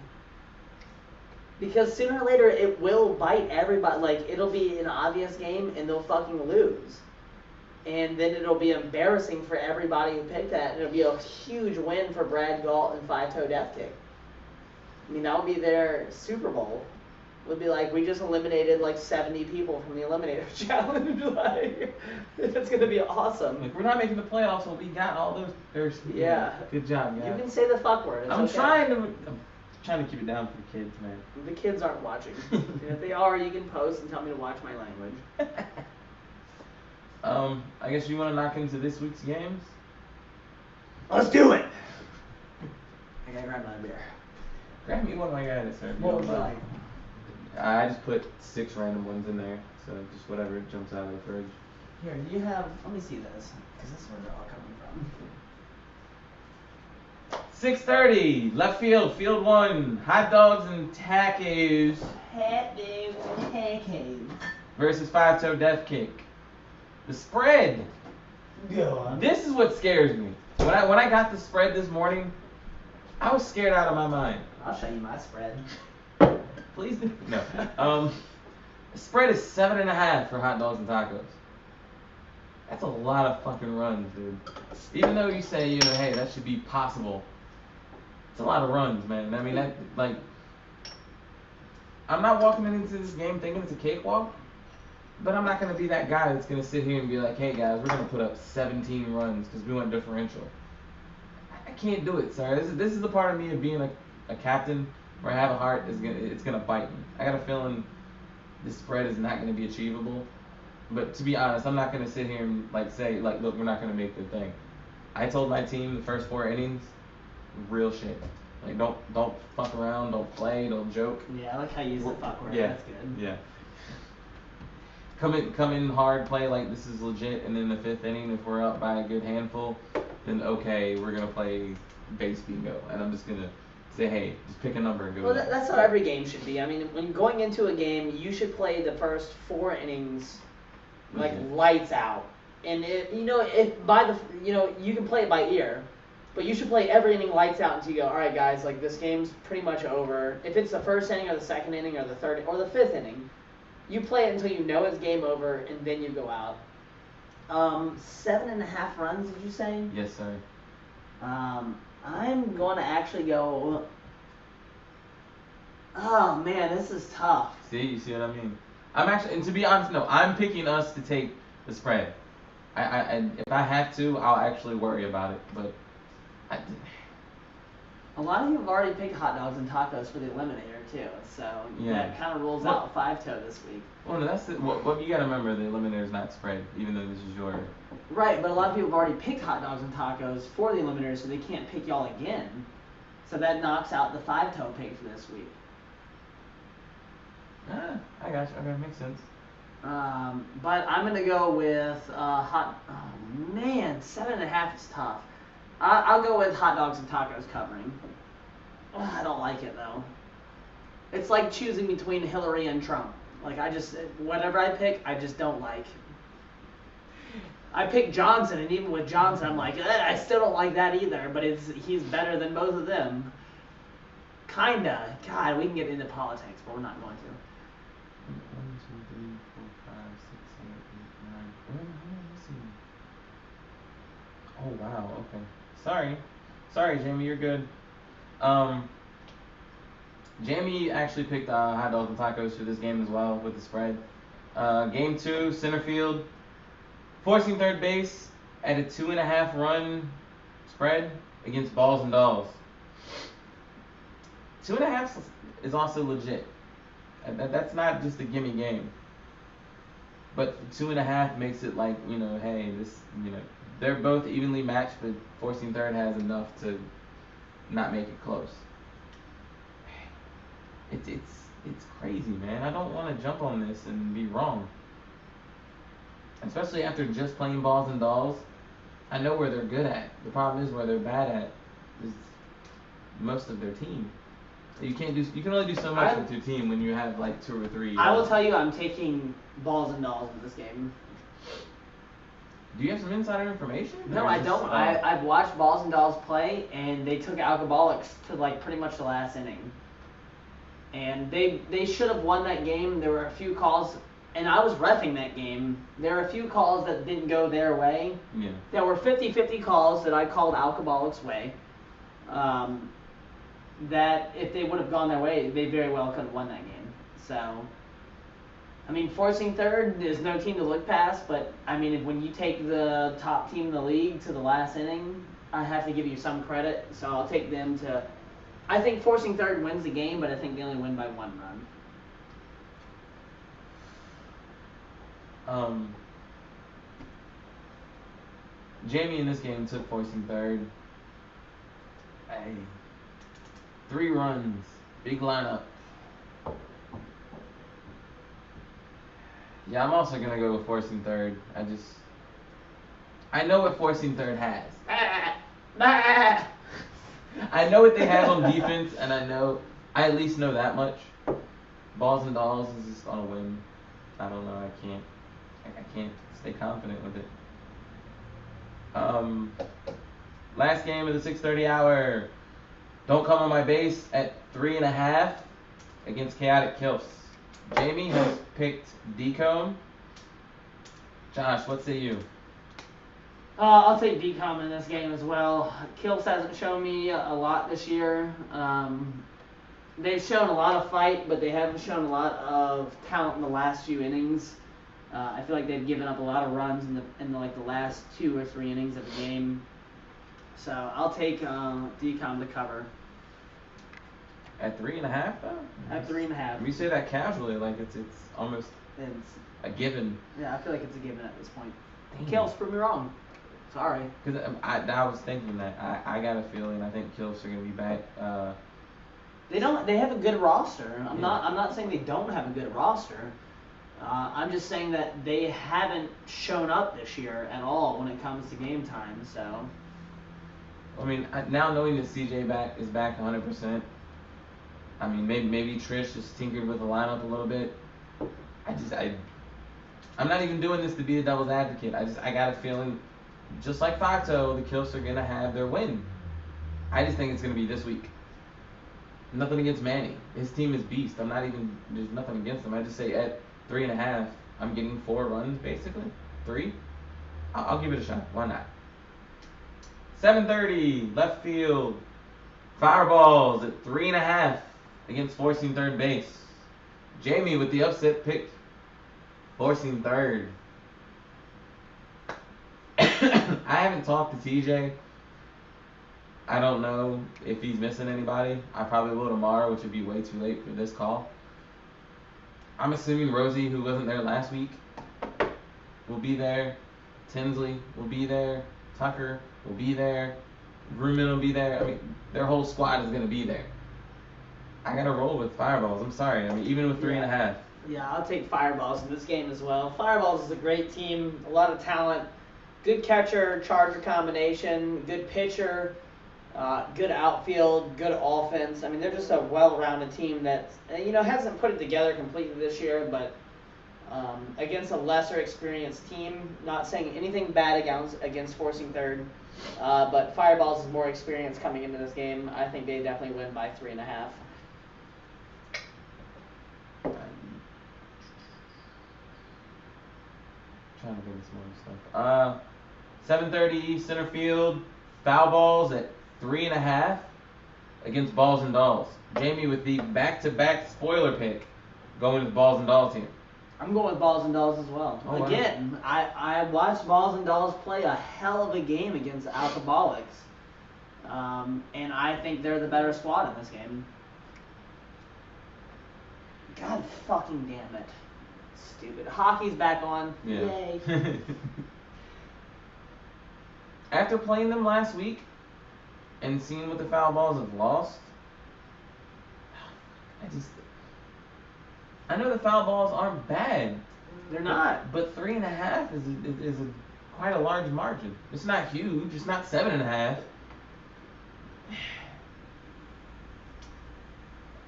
Because sooner or later, it will bite everybody. Like, it'll be an obvious game, and they'll fucking lose. And then it'll be embarrassing for everybody who picked that. And it'll be a huge win for Brad Galt and five-toe death kick. I mean, that would be their Super Bowl. It would be like, we just eliminated like 70 people from the Eliminator Challenge. Like, it's going to be awesome. Like, we're not making the playoffs, but we got all those. Yeah. Good job, guys. You can say the fuck word. It's I'm okay. trying to keep it down for the kids, man. The kids aren't watching. If they are, you can post and tell me to watch my language. I guess you want to knock into this week's games? Let's do it! I gotta grab my beer. Grab me one while you're at it, sir. What would you like? I just put 6 random ones in there, so just whatever jumps out of the fridge. Here, you have, let me see this, because this is where they're all coming from. 6:30, left field, field 1, hot dogs and tacos Hot dogs and tacos. versus five-toe death kick. The spread. Go on. This is what scares me. When I got the spread this morning, I was scared out of my mind. I'll show you my spread. Please do. No. The spread is 7.5 for hot dogs and tacos. That's a lot of fucking runs, dude. Even though you say, hey, that should be possible. It's a lot of runs, man. I mean, I'm not walking into this game thinking it's a cakewalk, but I'm not going to be that guy that's going to sit here and be like, hey, guys, we're going to put up 17 runs because we want differential. I can't do it, sir. This is the part of me of being a captain where I have a heart it's going to bite me. I got a feeling this spread is not going to be achievable. But to be honest, I'm not going to sit here and say, look, we're not going to make the thing. I told my team the first 4 innings, real shit. Like, don't fuck around, don't play, don't joke. Yeah, I like how you use the fuck word. Yeah. That's good. Yeah. Come in hard, play like this is legit, and then the 5th inning, if we're up by a good handful, then okay, we're gonna play base bingo, and I'm just gonna say, hey, just pick a number and go. Well, that's how every game should be. I mean, when going into a game, you should play the first 4 innings lights out. And you can play it by ear, but you should play every inning lights out until you go, all right, guys, this game's pretty much over. If it's the first inning or the second inning or the third or the 5th inning, you play it until you know it's game over, and then you go out. 7.5 runs, did you say? Yes, sir. I'm going to actually go. Oh man, this is tough. You see what I mean? I'm actually, and to be honest, no, I'm picking us to take the spread. If I have to, I'll actually worry about it. But a lot of you have already picked hot dogs and tacos for the eliminator too, so that kind of rules out five-toe this week. Well, no, that's what you gotta remember. The eliminator is not spread, even though this is your. Right, but a lot of people have already picked hot dogs and tacos for the eliminator, so they can't pick y'all again. So that knocks out the five-toe pick for this week. I got you. Okay, makes sense. But I'm gonna go with hot. Oh man, 7.5 is tough. I'll go with hot dogs and tacos covering. I don't like it though. It's like choosing between Hillary and Trump. Whatever I pick, I just don't like. I picked Johnson, and even with Johnson, I'm like, I still don't like that either. But he's better than both of them. Kinda. God, we can get into politics, but we're not going to. 1, 2, 3, 4, 5, 6, 7, 8, 9. Where am I missing? Oh wow. Okay. Sorry, Jamie. You're good. Jamie actually picked hot dogs and tacos for this game as well with the spread. Game 2, center field, forcing third base. at a 2.5 run spread against Balls and Dolls. 2.5 is also legit. That's not just a gimme game. But 2.5 makes it like, hey, this, they're both evenly matched, but Forcing Third has enough to not make it close. It's crazy, man. I don't want to jump on this and be wrong. Especially after just playing Balls and Dolls. I know where they're good at. The problem is where they're bad at is most of their team. You can only do so much with your team when you have like 2 or 3. I will tell you, I'm taking Balls and Dolls in this game. Do you have some insider information? No, I don't. I've watched Balls and Dolls play, and they took Alcoholics to like pretty much the last inning. And they should have won that game. There were a few calls, and I was reffing that game. There were a few calls that didn't go their way. Yeah. There were 50-50 calls that I called Alcoholics' way. That if they would have gone their way, they very well could have won that game. So, I mean, Forcing Third, there's no team to look past, but I mean, when you take the top team in the league to the last inning, I have to give you some credit. So I'll take them to. I think Forcing Third wins the game, but I think they only win by 1 run. Jamie in this game took Forcing Third. 3 runs, big lineup. Yeah, I'm also gonna go with Forcing Third. I know what Forcing Third has. I know what they have on defense, and I at least know that much. Balls and Dolls is just on a win. I don't know. I can't stay confident with it. Last game of the 6:30 hour. Don't come on my base at 3.5 against Chaotic Kilfs. Jamie has picked Decomb. Josh, what say you? I'll take Decom in this game as well. Kilfs hasn't shown me a lot this year. They've shown a lot of fight, but they haven't shown a lot of talent in the last few innings. I feel like they've given up a lot of runs in the last 2 or 3 innings of the game. So I'll take Decom to cover. At 3.5 though? At 3.5. We say that casually, like it's almost a given. Yeah, I feel like it's a given at this point. Kilfs, prove me wrong. Sorry. Because I was thinking that. I got a feeling I think Kilfs are going to be back. They have a good roster. I'm not saying they don't have a good roster. I'm just saying that they haven't shown up this year at all when it comes to game time. So. I mean, now knowing that CJ is back 100%. I mean, maybe Trish just tinkered with the lineup a little bit. I'm not even doing this to be a devil's advocate. I got a feeling, just like Facto, the Kilfs are gonna have their win. I just think it's gonna be this week. Nothing against Manny. His team is beast. There's nothing against him. I just say at 3.5, I'm getting 4 runs basically. 3. I'll give it a shot. Why not? 7:30 left field. Fireballs at 3.5 against Forcing Third base. Jamie with the upset pick. Forcing Third. I haven't talked to TJ. I don't know if he's missing anybody. I probably will tomorrow, which would be way too late for this call. I'm assuming Rosie, who wasn't there last week, will be there. Tinsley will be there. Tucker will be there. Rumen will be there. I mean, their whole squad is going to be there. I got to roll with Fireballs. I'm sorry. I mean, even with 3.5. Yeah, I'll take Fireballs in this game as well. Fireballs is a great team. A lot of talent. Good catcher, Charger combination. Good pitcher. Good outfield. Good offense. I mean, they're just a well-rounded team that, hasn't put it together completely this year, but against a lesser experienced team. Not saying anything bad against Forcing Third, but Fireballs is more experienced coming into this game. I think they definitely win by 3.5. Trying to think of some other stuff. 7:30 center field. Foul balls at 3.5 against Balls and Dolls. Jamie with the back-to-back spoiler pick going to the Balls and Dolls team. I'm going with Balls and Dolls as well. Oh, Again, wow. I watched Balls and Dolls play a hell of a game against Alcoholics. And I think they're the better squad in this game. God fucking damn it. Stupid. Hockey's back on. Yeah. Yay. After playing them last week and seeing what the foul balls have lost, I know the foul balls aren't bad. They're not. But 3.5 is quite a large margin. It's not huge. It's not 7.5.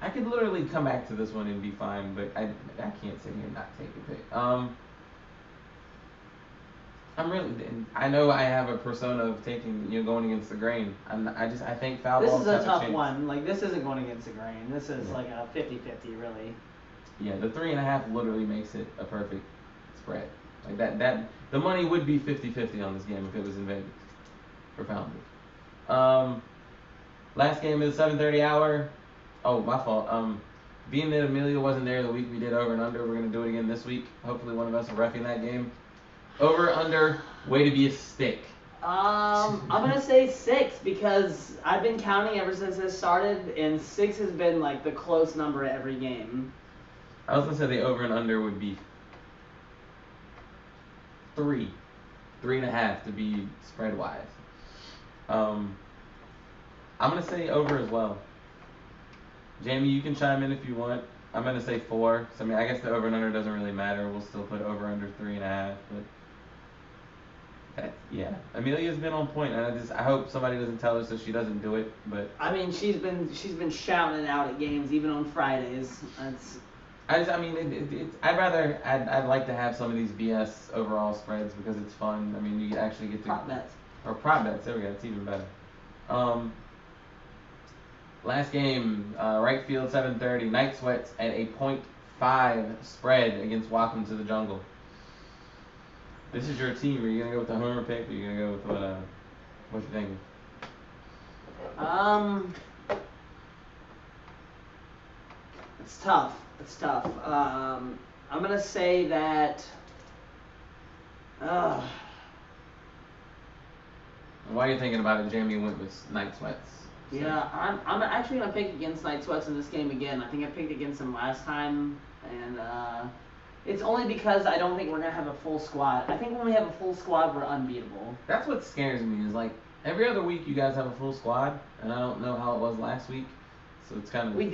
I could literally come back to this one and be fine, but I can't sit here and not take a pick. I know I have a persona of taking, going against the grain. I think foul This balls is a have a tough chance. one. Like, this isn't going against the grain. This is like a 50-50, really. Yeah, the 3.5 literally makes it a perfect spread. Like that the money would be 50-50 on this game if it was in Vegas for Founders. Last game is 7:30 hour. Oh, my fault. Being that Amelia wasn't there the week we did over and under, we're gonna do it again this week. Hopefully one of us will reffing that game. Over, under, way to be a stick. I'm gonna say 6 because I've been counting ever since this started, and 6 has been like the close number at every game. I was gonna say the over and under would be 3.5 to be spread wise. I'm gonna say over as well. Jamie, you can chime in if you want. I'm gonna say 4. So I guess the over and under doesn't really matter. We'll still put over under 3.5. But Amelia's been on point, and I hope somebody doesn't tell her so she doesn't do it. But I mean, she's been shouting it out at games even on Fridays. I'd like to have some of these BS overall spreads because it's fun. I mean, you actually get to prop bets. Or prop bets. There we go. It's even better. Last game, right field 7:30. Night Sweats at a .5 spread against Welcome to the Jungle. This is your team. Are you gonna go with the homer pick, or are you gonna go with what you thinking? It's tough. It's tough. I'm gonna say that. While you're thinking about it, Jamie went with Night Sweats. So. Yeah, I'm actually gonna pick against Night Sweats in this game again. I think I picked against them last time, and it's only because I don't think we're gonna have a full squad. I think when we have a full squad, we're unbeatable. That's what scares me. Is like every other week you guys have a full squad, and I don't know how it was last week, so it's kind of. We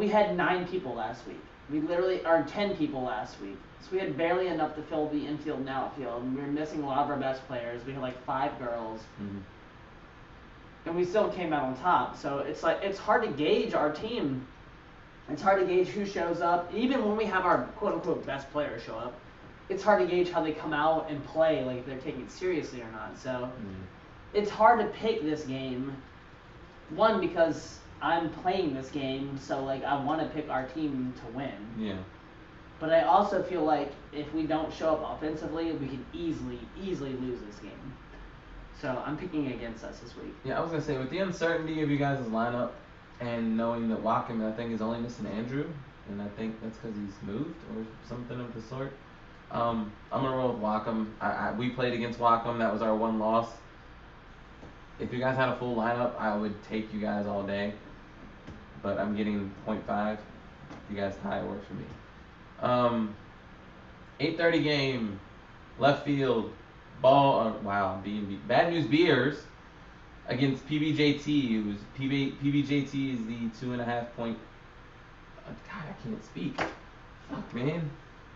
had 9 people last week. We literally are 10 people last week. So we had barely enough to fill the infield and outfield. And we were missing a lot of our best players. We had like 5 girls. Mm-hmm. And we still came out on top. So it's hard to gauge our team. It's hard to gauge who shows up. Even when we have our quote unquote best players show up, it's hard to gauge how they come out and play, like if they're taking it seriously or not. So it's hard to pick this game. One, because I'm playing this game, so like I want to pick our team to win. Yeah. But I also feel like if we don't show up offensively, we can easily lose this game. So I'm picking against us this week. Yeah, I was gonna say with the uncertainty of you guys' lineup and knowing that Waka, I think, is only missing Andrew, and I think that's because he's moved or something of the sort. I'm gonna roll with Wacom. We played against Wacom. That was our one loss. If you guys had a full lineup, I would take you guys all day. But I'm getting 0.5. If you guys tie, it works for me. 8:30 game, left field, ball. Bad News Beers against PBJT. Who's PBJT is the 2.5 point. God, I can't speak. Fuck, man.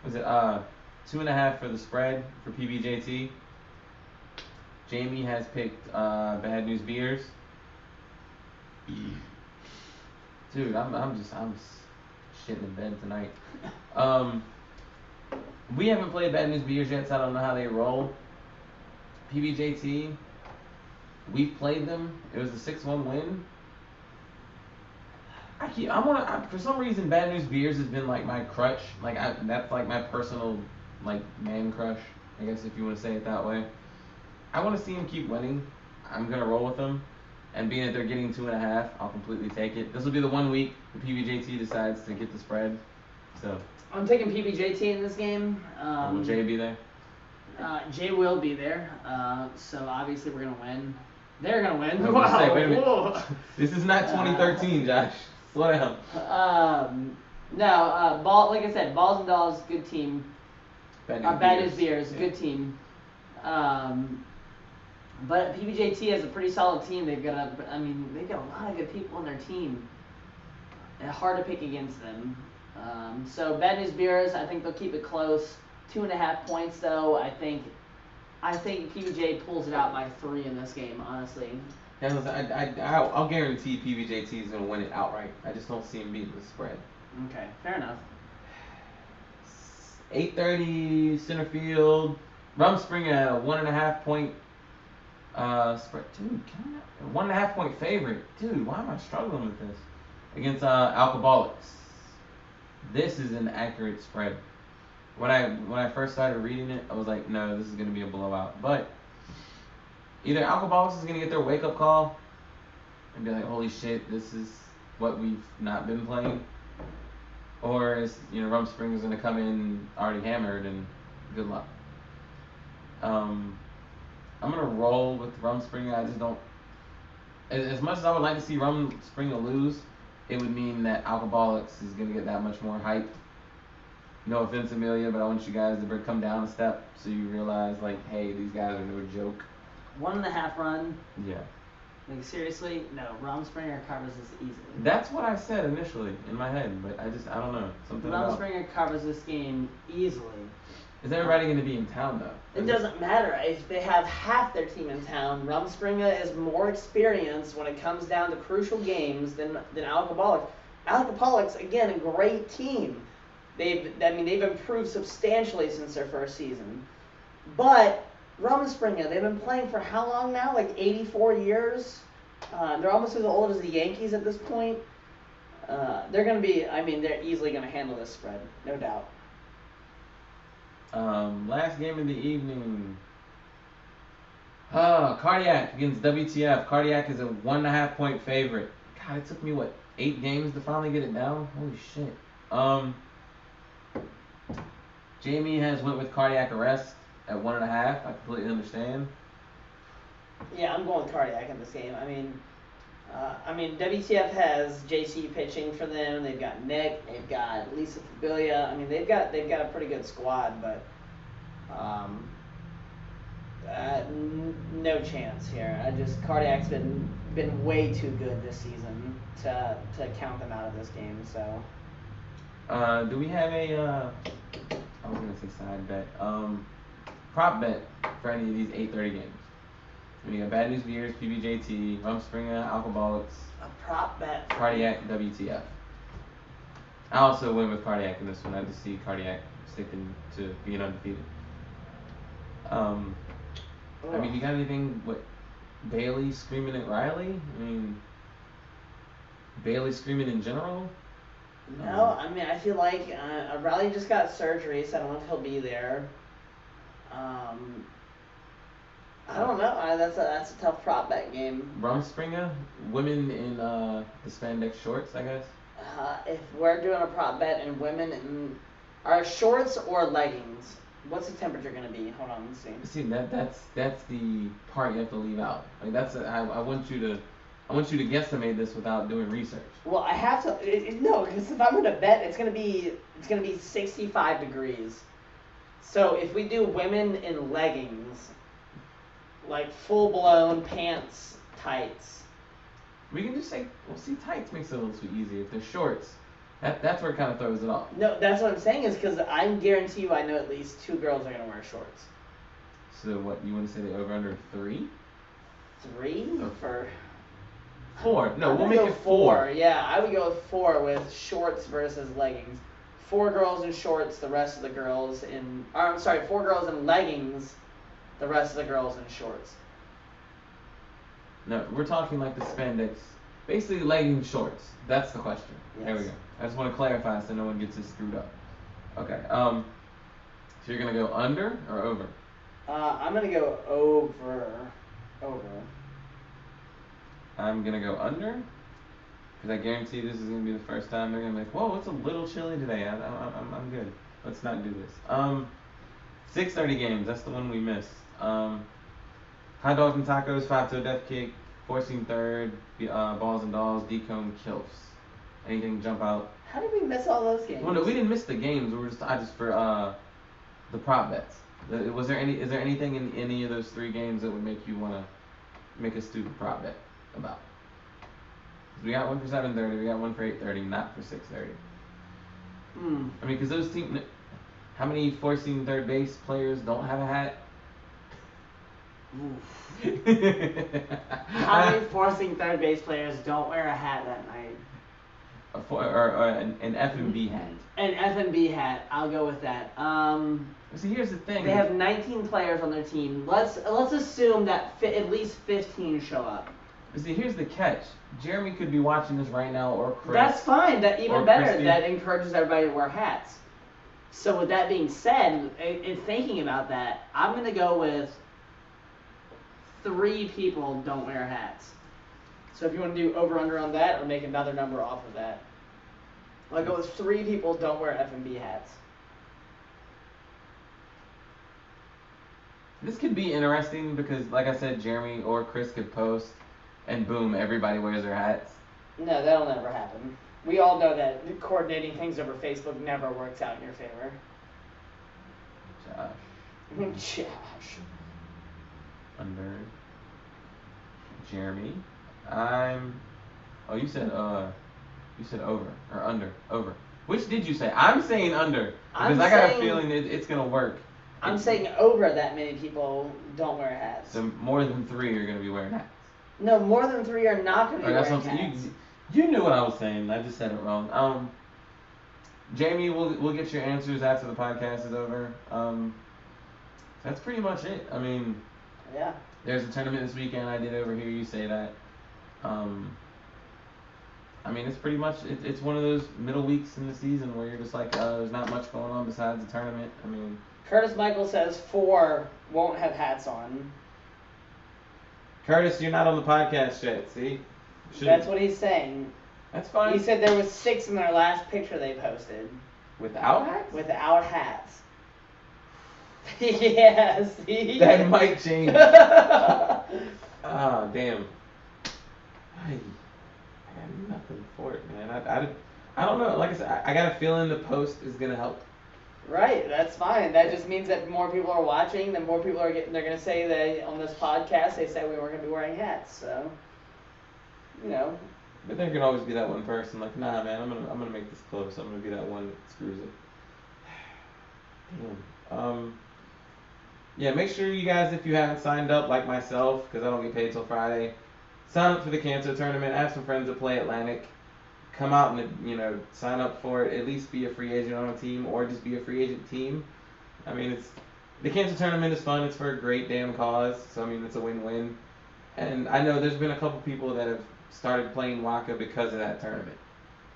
Was it 2.5 for the spread for PBJT? Jamie has picked Bad News Beers. Dude, I'm shitting in bed tonight. We haven't played Bad News Beers yet, so I don't know how they roll. PBJT, we've played them. It was a 6-1 win. For some reason, Bad News Beers has been like my crutch. That's like my personal man crush, I guess if you want to say it that way. I want to see them keep winning. I'm gonna roll with them. And being that they're getting 2.5, I'll completely take it. This will be the one week the PBJT decides to get the spread. So I'm taking PBJT in this game. Will Jay be there? Jay will be there. So obviously we're gonna win. They're gonna win. I was Wow. gonna say, wait a minute. Whoa. This is not 2013, Josh. Slow down. No. Like I said, Balls and Dolls, good team. Bad News Beers, good team. But PBJT has a pretty solid team. They've got a lot of good people on their team. And hard to pick against them. So Bad News Beers, I think they'll keep it close. 2.5 points though. I think PBJ pulls it out by 3 in this game. Honestly. Yeah, I'll guarantee PBJT is gonna win it outright. I just don't see him beating the spread. Okay, fair enough. 8:30 center field. Rumspringa at a 1.5 point spread. Dude, 1.5 point favorite. Dude, why am I struggling with this? Against Alcoholics. This is an accurate spread. When I first started reading it, I was like, no, this is gonna be a blowout. But either Alcoholics is gonna get their wake up call and be like, holy shit, this is what we've not been playing. Or is Rumspringa is gonna come in already hammered and good luck. I'm gonna roll with Rumspringa. I just don't. As much as I would like to see Rumspringa lose, it would mean that Alcoholics is gonna get that much more hype. No offense, Amelia, but I want you guys to come down a step so you realize, like, hey, these guys are no joke. 1.5 run. Yeah. Like, seriously? No, Rumspringa covers this easily. That's what I said initially in my head, but I don't know. Rumspringa covers this game easily. Is everybody going to be in town, though? It doesn't matter. If they have half their team in town, Rumspringa is more experienced when it comes down to crucial games than Alcoholics. Alcoholics, again, a great team. They've improved substantially since their first season. But Rumspringa, they've been playing for how long now? Like 84 years? They're almost as old as the Yankees at this point. They're going to be, they're easily going to handle this spread, no doubt. Last game of the evening. Cardiac against WTF. Cardiac is a 1.5 point favorite. God, it took me, 8 games to finally get it down? Holy shit. Jamie has went with cardiac arrest at 1.5. I completely understand. Yeah, I'm going with cardiac in this game. WTF has JC pitching for them. They've got Nick. They've got Lisa Fabilia. They've got a pretty good squad, but no chance here. Cardiac's been way too good this season to count them out of this game. So. Do we have a? I was gonna say side bet. Prop bet for any of these 8:30 games. We got Bad News Beers, PBJT, Rumspringa, Alcoholics. A prop bet. Cardiac, WTF. I also went with Cardiac in this one. I just see Cardiac sticking to being undefeated. You got anything? Bailey screaming at Riley? Bailey screaming in general? No, I feel like Riley just got surgery, so I don't know if he'll be there. I don't know. That's a tough prop bet game. Rumspringa, women in the spandex shorts, I guess. If we're doing a prop bet and women in are shorts or leggings, what's the temperature gonna be? Hold on, let's see. See that's the part you have to leave out. I want you to guesstimate this without doing research. Well, I have to. No, because if I'm gonna bet, it's gonna be 65 degrees. So if we do women in leggings, like full blown pants, tights. We can just say, tights makes it a little easier. If they're shorts, that's where it kind of throws it off. No, that's what I'm saying is because I guarantee you I know at least 2 girls are gonna wear shorts. So what you want to say the over under 3? 3 for. 4. No, we'll make it 4. Yeah, I would go with 4 with shorts versus leggings. 4 girls in shorts, the rest of the girls in. 4 girls in leggings, the rest of the girls in shorts. No, we're talking like the spandex, basically leggings shorts. That's the question. Yes. There we go. I just want to clarify so no one gets this screwed up. Okay. So you're gonna go under or over? I'm gonna go over. I'm gonna go under. Because I guarantee this is gonna be the first time they're gonna be like, whoa, it's a little chilly today. I'm good. Let's not do this. 6:30 games. That's the one we missed. Hot dogs and tacos, 5 to a death kick, 14 third, balls and dolls, decone kills. Anything jump out? How did we miss all those games? Well, no, we didn't miss the games. We were just for the prop bets. Is there anything in any of those 3 games that would make you wanna make a stupid prop bet about? We got one for 7:30. We got one for 8:30. Not for 6:30. I mean, because those teams. How many 14 third base players don't have a hat? How many forcing third base players don't wear a hat that night? An F&B hat. An F&B hat. I'll go with that. See, here's the thing. They have 19 players on their team. Let's assume that at least 15 show up. See, here's the catch. Jeremy could be watching this right now, or Chris. That's fine. That even better. Christy. That encourages everybody to wear hats. So with that being said, in thinking about that, I'm gonna go with 3 people don't wear hats. So if you want to do over under on that, or make another number off of that, I'll go with 3 people don't wear F&B hats. This could be interesting because, like I said, Jeremy or Chris could post, and boom, everybody wears their hats. No, that'll never happen. We all know that coordinating things over Facebook never works out in your favor. Josh. Under. Jeremy. Oh, you said over or under. Over. Which did you say? I'm saying under because I got a feeling it's gonna work. I'm saying over that many people don't wear hats. So more than 3 are gonna be wearing hats. No, more than 3 are not gonna be wearing hats. You knew what I was saying. I just said it wrong. Jamie, we'll get your answers after the podcast is over. That's pretty much it. I mean, yeah. There's a tournament this weekend. I did overhear you say that. I mean, it's pretty much it's one of those middle weeks in the season where you're just like, there's not much going on besides the tournament. I mean, Curtis Michael says 4 won't have hats on. Curtis, you're not on the podcast yet. See? That's what he's saying. That's fine. He said there was 6 in their last picture they posted. Without hats? Without hats. Yes. That might change. Damn. I got nothing for it, man. I don't know. Like I said, I got a feeling the post is gonna help. Right, that's fine. That just means that more people are watching, then more people are they're gonna say that on this podcast they said we weren't gonna be wearing hats, so you know. But there can always be that one person like, nah man, I'm gonna make this close. I'm gonna be that one that screws it. Damn. Yeah, make sure you guys, if you haven't signed up like myself, because I don't get paid till Friday, sign up for the cancer tournament. I have some friends that play Atlantic. Come out and sign up for it. At least be a free agent on a team, or just be a free agent team. I mean, the cancer tournament is fun. It's for a great damn cause. So I mean, it's a win-win. And I know there's been a couple people that have started playing Waka because of that tournament,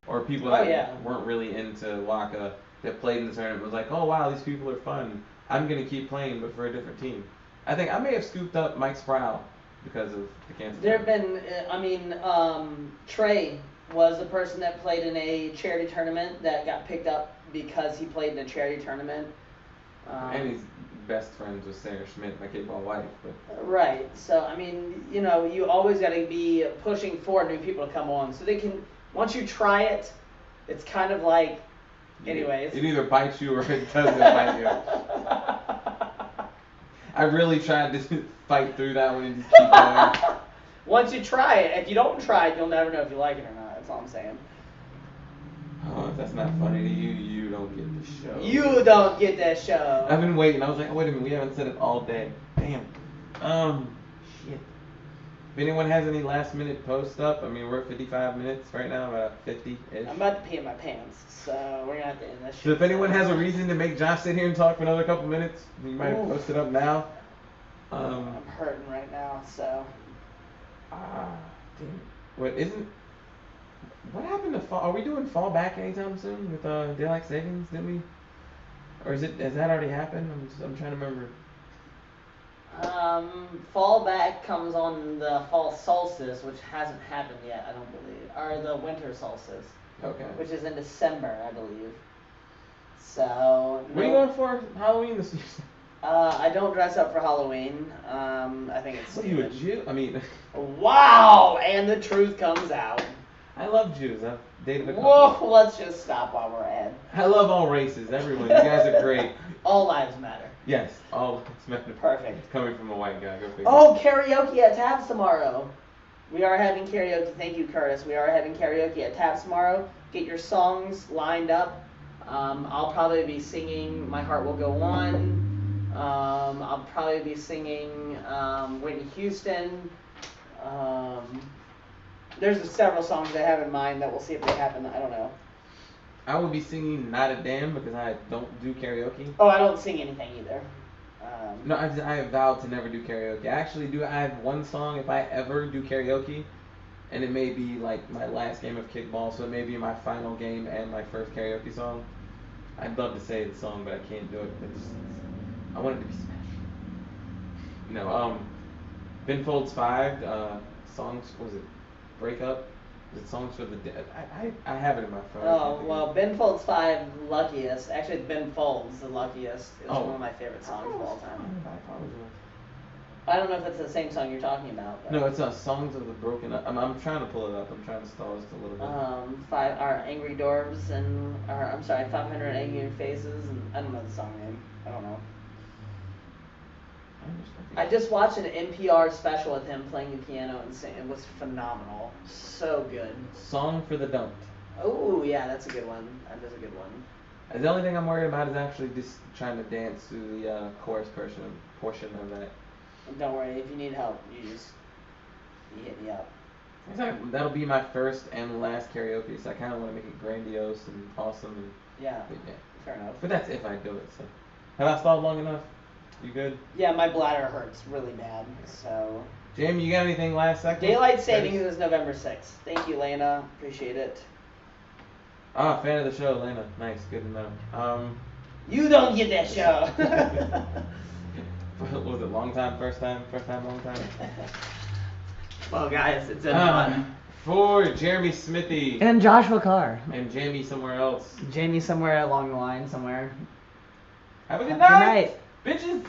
or people that weren't really into Waka that played in the tournament was like, oh wow, these people are fun. I'm gonna keep playing, but for a different team. I think I may have scooped up Mike Sproul because of the cancer. There have been, Trey was the person that played in a charity tournament that got picked up because he played in a charity tournament. And he's best friends with Sarah Schmidt, my kickball wife. But. Right. So I mean, you always got to be pushing for new people to come on, so they can. Once you try it, it's kind of like. Anyways. It either bites you or it doesn't bite you. I really tried to fight through that one and just keep going. Once you try it, if you don't try it, you'll never know if you like it or not. That's all I'm saying. Oh, if that's not funny to you, you don't get the show. You don't get that show. I've been waiting. I was like, oh, wait a minute, we haven't said it all day. Damn. Shit. If anyone has any last minute post up, I mean, we're at 55 minutes right now, about 50-ish. I'm about to pee in my pants, so we're going to have to end this shit. So if anyone has a reason to make Josh sit here and talk for another couple minutes, you might post it up now. I'm hurting right now, so. Damn. What happened to fall? Are we doing fall back anytime soon with daylight savings? Didn't we? Or has that already happened? I'm trying to remember. Fallback comes on the fall solstice, which hasn't happened yet, I don't believe, or the winter solstice. Okay. Which is in December, I believe. So. What are you going for Halloween this year? I don't dress up for Halloween. I think it's. What are you, a Jew? I mean. Wow! And the truth comes out. I love Jews. I've dated a couple. Whoa! Let's just stop while we're at. I love all races. Everyone. You guys are great. All lives matter. Yes. All lives matter. Perfect. Coming from a white guy. Go figure. Oh, karaoke at Tabs tomorrow. We are having karaoke. Thank you, Curtis. We are having karaoke at Tabs tomorrow. Get your songs lined up. I'll probably be singing My Heart Will Go On. I'll probably be singing Whitney Houston. There's several songs I have in mind that we'll see if they happen. I don't know. I will be singing Not a Damn because I don't do karaoke. Oh, I don't sing anything either. No, I have vowed to never do karaoke. I actually do. I have one song if I ever do karaoke, and it may be like my last game of kickball, so it may be my final game and my first karaoke song. I'd love to say the song, but I can't do it. I want it to be special. No, Ben Folds 5, songs, what was it, Breakup? Is it Songs for the Dead? I have it in my phone. Oh, well, Ben Folds 5, Luckiest. Actually, Ben Folds, The Luckiest, is one of my favorite songs of all time. I apologize. I don't know if that's the same song you're talking about. But. No, it's Songs of the Broken Up. I'm trying to pull it up. I'm trying to stall just a little bit. Our Angry Dwarves and, I'm sorry, 500 Angry Faces, and I don't know the song name. I don't know. I just watched an NPR special with him playing the piano and singing. It was phenomenal. So good. Song for the Dumped. Oh, yeah, that's a good one. That is a good one. The only thing I'm worried about is actually just trying to dance through the chorus portion of that. Don't worry, if you need help, you hit me up. Exactly. That'll be my first and last karaoke, so I kind of want to make it grandiose and awesome. And yeah, fair enough. But that's if I do it. So, have I stalled long enough? You good? Yeah, my bladder hurts really bad. So. Jamie, you got anything last second? Daylight savings is November 6th. Thank you, Lena. Appreciate it. Fan of the show, Lena. Nice, good to know. You don't get that show. What was it? Long time, first time, long time? Well, guys, it's fun. For Jeremy Smithy. And Joshua Carr. And Jamie somewhere else. Jamie somewhere along the line somewhere. Have a good night. Good night. Bitches.